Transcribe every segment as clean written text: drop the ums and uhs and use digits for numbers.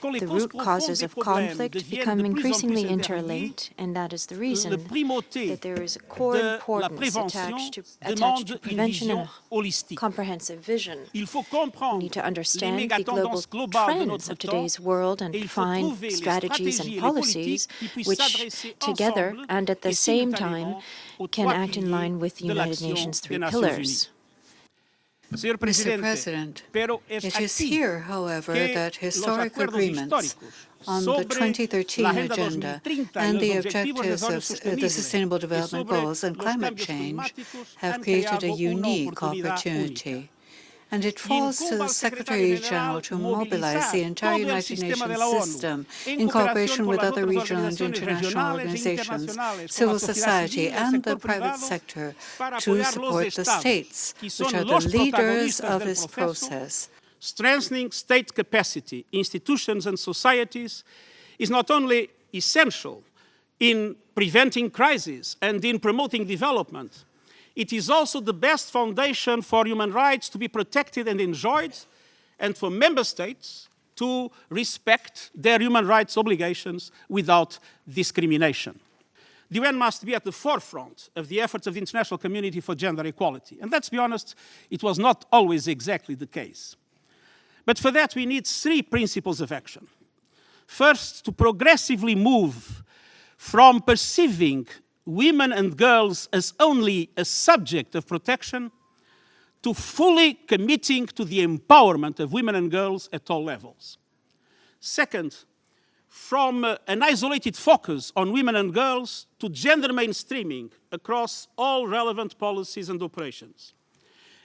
The root causes of conflict become increasingly interlinked, and that is the reason that there is a core importance attached to prevention and a comprehensive vision. We need to understand the global trends of today's world and find strategies and policies which, together and at the same time, can act in line with the United Nations 3 pillars. Mr. President, it is here, however, that historic agreements on the 2013 agenda and the objectives of the Sustainable Development Goals and climate change have created a unique opportunity. And it falls to the Secretary-General to mobilize the entire United Nations system in cooperation with other regional and international organizations, civil society, and the private sector to support the states, which are the leaders of this process. Strengthening state capacity, institutions and societies is not only essential in preventing crises and in promoting development, it is also the best foundation for human rights to be protected and enjoyed, and for member states to respect their human rights obligations without discrimination. The UN must be at the forefront of the efforts of the international community for gender equality. And let's be honest, it was not always exactly the case. But for that, we need 3 principles of action. First, to progressively move from perceiving women and girls as only a subject of protection to fully committing to the empowerment of women and girls at all levels. Second, from an isolated focus on women and girls to gender mainstreaming across all relevant policies and operations.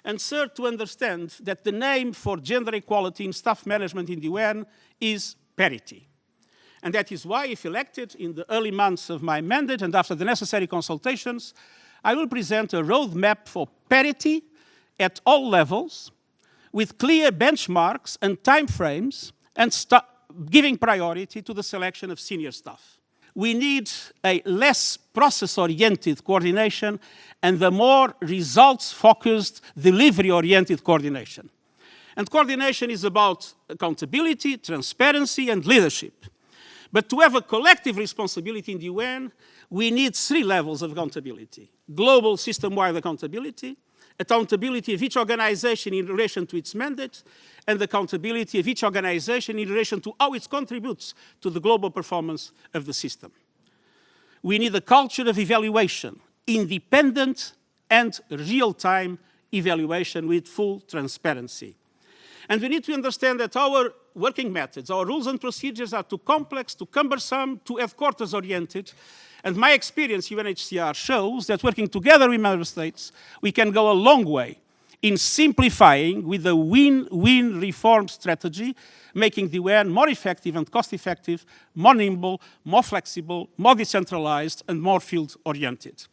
And third, to understand that the name for gender equality in staff management in the UN is parity. And that is why, if elected in the early months of my mandate and after the necessary consultations, I will present a roadmap for parity at all levels with clear benchmarks and timeframes and giving priority to the selection of senior staff. We need a less process-oriented coordination and a more results-focused, delivery-oriented coordination. And coordination is about accountability, transparency, and leadership. But to have a collective responsibility in the UN, we need 3 levels of accountability. Global system-wide accountability, accountability of each organization in relation to its mandate, and accountability of each organization in relation to how it contributes to the global performance of the system. We need a culture of evaluation, independent and real-time evaluation with full transparency. And we need to understand that our working methods, our rules and procedures are too complex, too cumbersome, too headquarters-oriented. And my experience, UNHCR, shows that working together with member states, we can go a long way in simplifying with a win-win reform strategy, making the UN more effective and cost-effective, more nimble, more flexible, more decentralized, and more field-oriented.